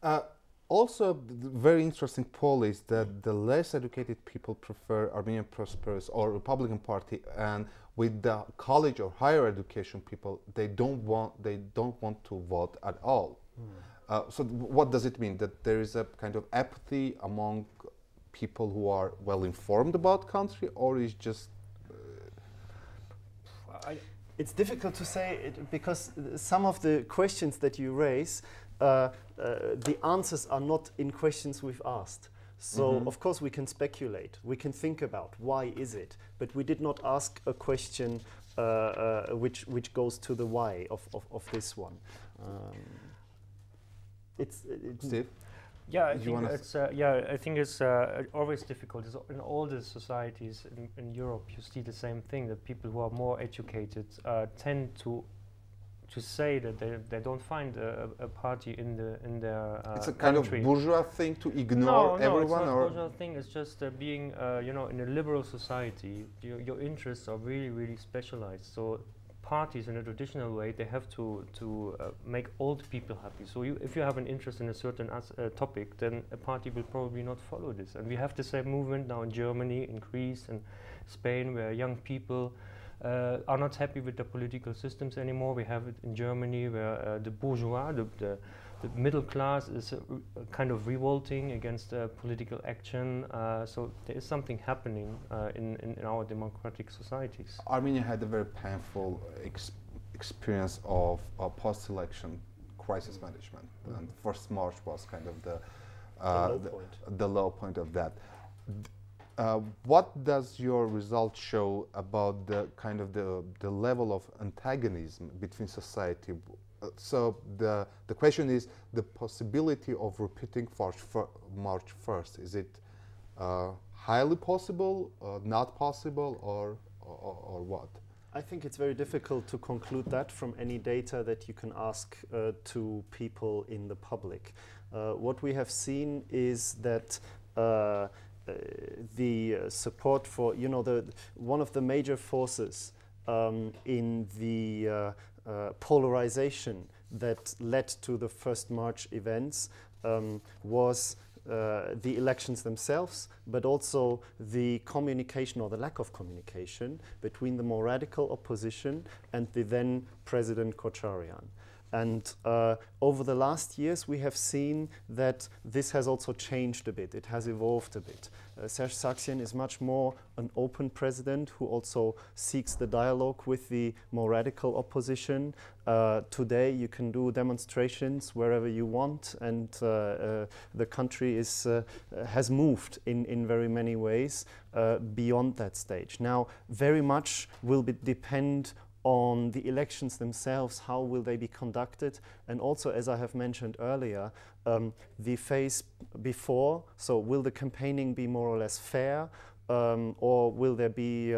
Uh, Also, very interesting poll is that the less educated people prefer Armenian Prosperous or Republican Party, and with the college or higher education people, they don't want to vote at all. So, what does it mean? That there is a kind of apathy among people who are well informed about country, or is just It's difficult to say because some of the questions that you raise, the answers are not in questions we've asked. So of course we can speculate, we can think about why is it, but we did not ask a question which goes to the why of this one. It's Steve? Yeah, I think it's always difficult. In all the societies in Europe, you see the same thing, that people who are more educated tend to say that they don't find a party in their It's a kind country. of bourgeois thing to ignore everyone, it's not or a bourgeois thing. It's just being, in a liberal society, your interests are really specialized. So parties, in a traditional way, they have to make old people happy. So if you have an interest in a certain topic, then a party will probably not follow this. And we have the same movement now in Germany, in Greece, and Spain, where young people are not happy with the political systems anymore. We have it in Germany, where the bourgeois, the middle class, is kind of revolting against political action. So there is something happening in our democratic societies. Armenia had a very painful experience of post-election crisis management, and the first March was kind of the low point of that. What does your result show about the kind of the level of antagonism between society? So the question is the possibility of repeating March 1st. Is it highly possible, not possible, or what? I think it's very difficult to conclude that from any data that you can ask to people in the public. What we have seen is that the support for, one of the major forces in the polarization that led to the first March events was the elections themselves, but also the communication or the lack of communication between the more radical opposition and the then President Kocharyan. And over the last years, we have seen that this has also changed a bit. It has evolved a bit. Serge Sargsyan is much more an open president who also seeks the dialogue with the more radical opposition. Today, you can do demonstrations wherever you want, and the country has moved in very many ways beyond that stage. Now, very much will depend on the elections themselves. How will they be conducted? And also, as I have mentioned earlier, the phase before, so will the campaigning be more or less fair, or will there be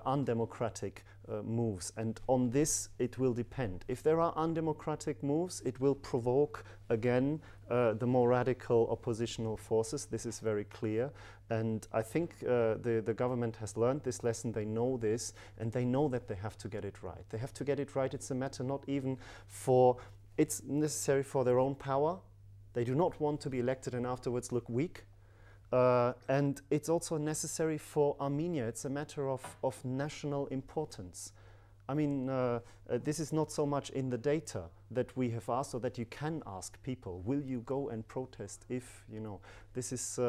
undemocratic moves? And on this it will depend. If there are undemocratic moves, it will provoke again the more radical oppositional forces. This is very clear. And I think the government has learned this lesson. They know this, and they know that they have to get it right. They have to get it right. It's a matter not even for, it's necessary for their own power. They do not want to be elected and afterwards look weak. And it's also necessary for Armenia. It's a matter of national importance. I mean, this is not so much in the data that we have asked, or that you can ask people, will you go and protest if, this is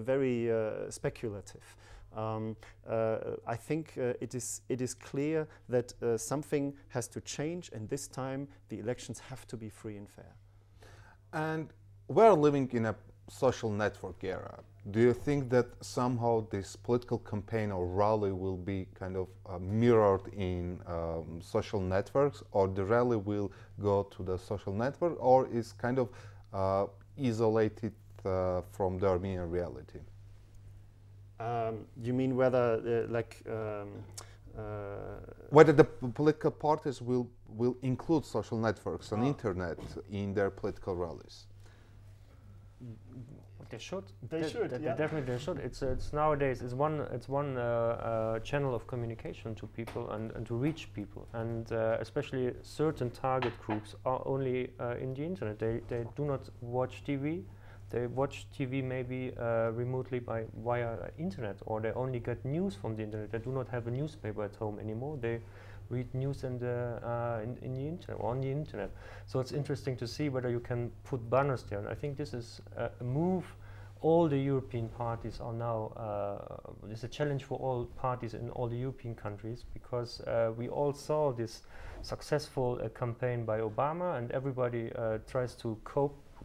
very speculative. I think it is clear that something has to change, and this time the elections have to be free and fair. And we're living in a social network era. Do you think that somehow this political campaign or rally will be kind of mirrored in social networks, or the rally will go to the social network, or is kind of isolated from the Armenian reality? You mean whether whether the political parties will include social networks and internet in their political rallies? They should. They should. Yeah. Definitely, they should. It's nowadays. It's one channel of communication to people and to reach people, and especially certain target groups are only in the internet. They do not watch TV. They watch TV maybe remotely via internet, or they only get news from the internet. They do not have a newspaper at home anymore. They read news in the internet, or on the internet. So it's interesting to see whether you can put banners there. And I think this is a move all the European parties are now, it's a challenge for all parties in all the European countries, because we all saw this successful campaign by Obama, and everybody tries to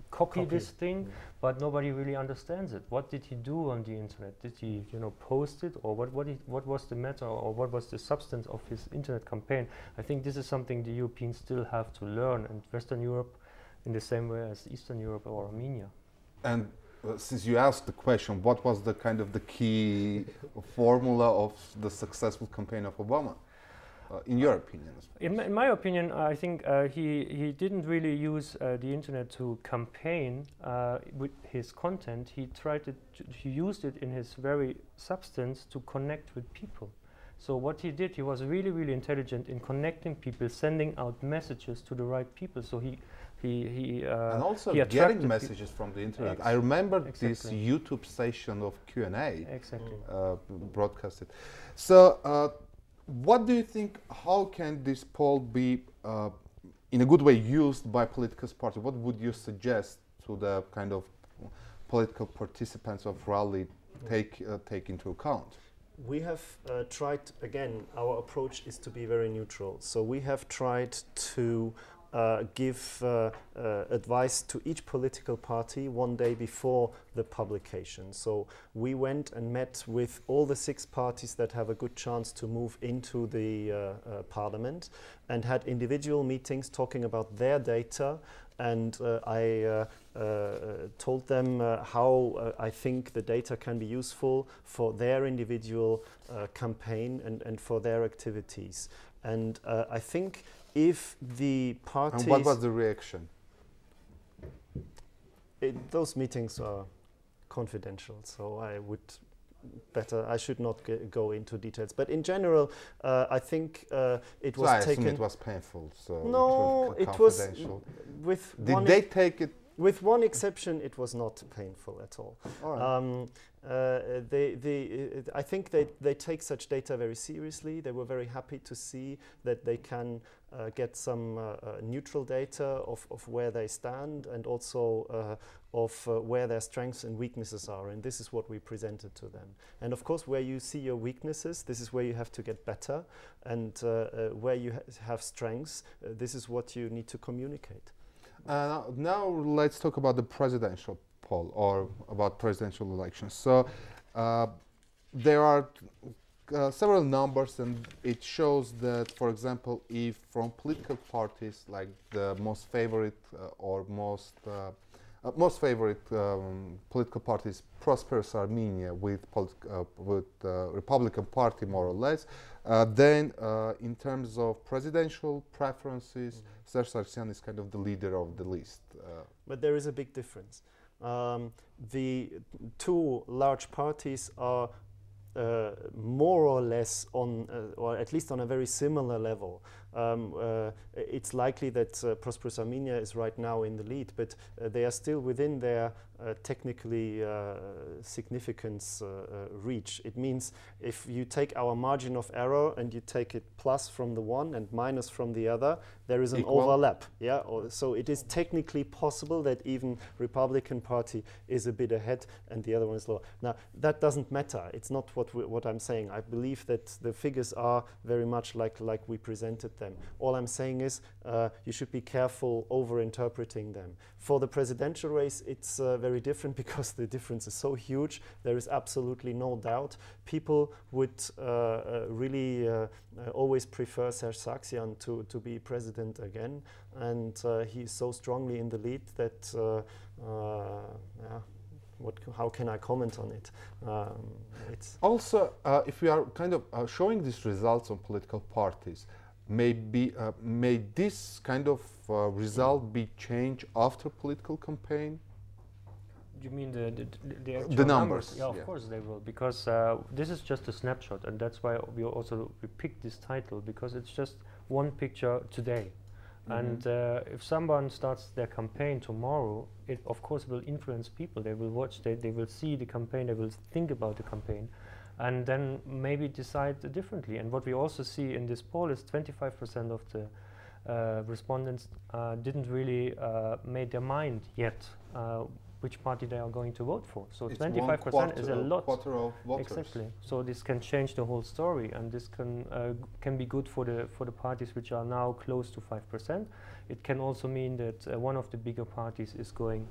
copy this thing, but nobody really understands it. What did he do on the internet? Did he, post it, or what was the matter, or what was the substance of his internet campaign? I think this is something the Europeans still have to learn, and Western Europe in the same way as Eastern Europe or Armenia. And since you asked the question, what was the kind of the key formula of the successful campaign of Obama? In your opinion? In my opinion, I think he didn't really use the internet to campaign with his content. He used it in his very substance to connect with people. So what he did, he was really, really intelligent in connecting people, sending out messages to the right people. So and also getting messages from the internet. I remember this YouTube session of Q&A broadcasted. So what do you think, how can this poll be in a good way used by political parties? What would you suggest to the kind of political participants of rally take into account? We have tried, again, our approach is to be very neutral. So we have tried to give advice to each political party one day before the publication. So we went and met with all the 6 parties that have a good chance to move into the parliament, and had individual meetings talking about their data. And I told them how I think the data can be useful for their individual campaign and for their activities. And I think if the parties... And what was the reaction? Those meetings are confidential, so I should not go into details. But in general, I think it was taken... I assume it was painful, so no, it was confidential. Did they take it? With one exception, it was not painful at all. All right. I think they take such data very seriously. They were very happy to see that they can get some neutral data of where they stand, and also of where their strengths and weaknesses are. And this is what we presented to them. And of course, where you see your weaknesses, this is where you have to get better. And where you have strengths, this is what you need to communicate. Now let's talk about the presidential poll, or about presidential elections. So there are several numbers, and it shows that, for example, if from political parties, like the most favorite political parties, prosperous Armenia with Republican Party more or less, then in terms of presidential preferences, Serge Sargsyan is kind of the leader of the list. But there is a big difference. The 2 large parties are more or less on, or at least on a very similar level. It's likely that Prosperous Armenia is right now in the lead, but they are still within their technically significance reach. It means if you take our margin of error and you take it plus from the one and minus from the other, there is an overlap. Yeah, so it is technically possible that even Republican Party is a bit ahead and the other one is lower. Now that doesn't matter. It's not what I'm saying. I believe that the figures are very much like we presented them. All I'm saying is you should be careful over-interpreting them. For the presidential race, it's very different because the difference is so huge. There is absolutely no doubt. People would really always prefer Serge Sargsyan to be president again, and he's so strongly in the lead that how can I comment on it? It's also, if we are kind of showing these results on political parties, may this kind of result be changed after political campaign? You mean the actual the numbers? Yeah, of course they will, because this is just a snapshot, and that's why we picked this title, because it's just one picture today. And if someone starts their campaign tomorrow, it of course will influence people. They will watch, they will see the campaign, they will think about the campaign, and then maybe decide differently. And what we also see in this poll is 25% of the respondents didn't really made their mind yet which party they are going to vote for. So 25% is a lot. Quarter of voters. Exactly. So this can change the whole story, and this can be good for the parties which are now close to 5%. It can also mean that one of the bigger parties is going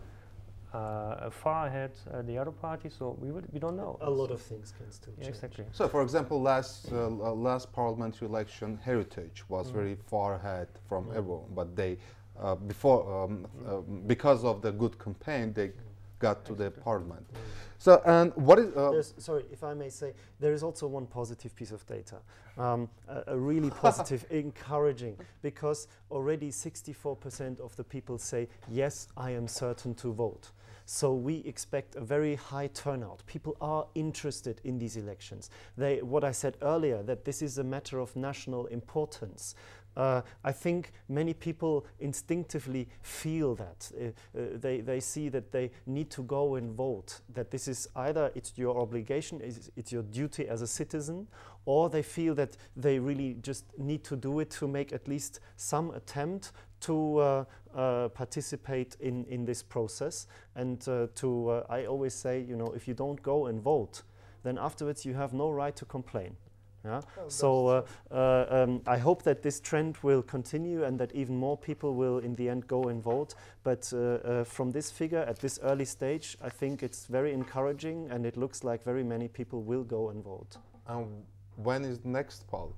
far ahead the other party. So we don't know. A lot of things can still change. Exactly. So, for example, last parliamentary election, Heritage was very far ahead from everyone, but they because of the good campaign, they got to the parliament. So, and what is... sorry, if I may say, there is also one positive piece of data, a really positive, encouraging, because already 64% of the people say, yes, I am certain to vote. So we expect a very high turnout. People are interested in these elections. What I said earlier, that this is a matter of national importance. I think many people instinctively feel that. They see that they need to go and vote, that this is either it's your obligation, it's your duty as a citizen, or they feel that they really just need to do it to make at least some attempt to participate in this process. And I always say, you know, if you don't go and vote, then afterwards you have no right to complain. Yeah? Oh, so I hope that this trend will continue and that even more people will in the end go and vote. But from this figure at this early stage, I think it's very encouraging, and it looks like very many people will go and vote. When is the next poll?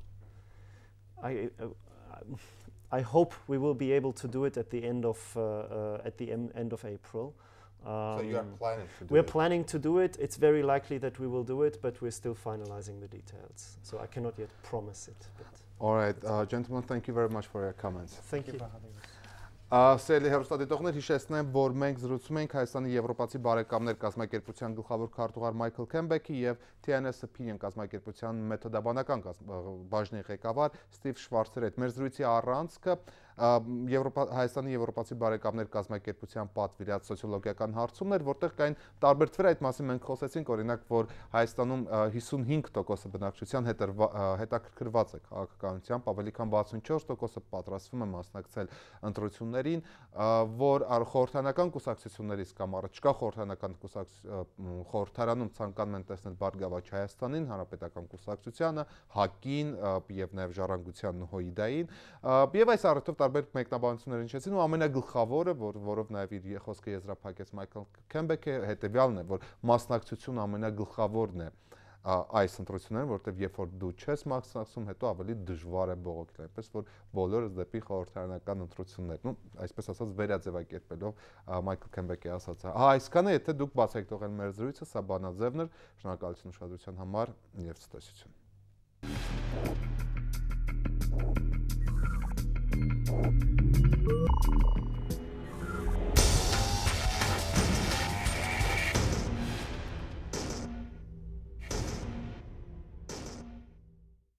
I hope we will be able to do it at the end of end of April. So you are planning to do it? We're planning to do it. It's very likely that we will do it, but we're still finalizing the details. So I cannot yet promise it. All right, gentlemen, thank you very much for your comments. Thank you. Սիրելի հեռուստադիտողներ, հիշեցնեմ, որ մենք զրուցում ենք Հայաստանի Եվրոպացի բարեկամներ կազմակերպության գլխավոր քարտուղար Մայքլ Քեմբեքի եւ TNS-ին կազմակերպության մեթոդաբանական բաժնի ղեկավար Ստիվ Շվարցերի հետ։ Մեր զրույցի առանցքը Հայաստանի Եվրոպացի բարեկամներ կազմակերպության պատվիրած սոցիոլոգիական հարցումներ, որտեղ կային տարբեր թվեր, այդ մասին մենք խոսեցինք, օրինակ, որ Հայաստանում 55% բնակչության հետաքրքրված է քաղաքականությամբ, ավելի քան 64% պատրաստվում է մասնակցել ընտրություններին, որ խորհրդանական կուսակցություններից կամ առաջկա խորհրդանական խորհրդարանում ցանկանում են տեսնել Բարգավաճ Հայաստանին, Հանրապետական կուսակցությանը, ՀԱԿ-ին եւ նաեւ Ժառանգության ՀՅԴ-ին, եւ այս առիթով տարբեր մեկնաբանություններ ինչեցին, ու ամենագլխավորը, որով նաև իր խոսքը եզրափակեց Մայքլ Քեմբեքը, հետևյալն է, որ մասնակցությունը ամենագլխավորն է այս ընտրություններին, որտեղ երբ որ դու չես մասնակցում, հետո ավելի դժվար է բողոքել, այնպես որ բոլորս դեպի խորհրդարանական ընտրություններ, այսպես ասած վերաձևակերպելով Մայքլ Քեմբեքի ասածը։ Այսքանը, եթե դուք բաց եք թողել մեր զրույցը, սա բանաձևն էր, շնորհակալություն ուշադրության համար եւ ցտեսություն։ Thank you.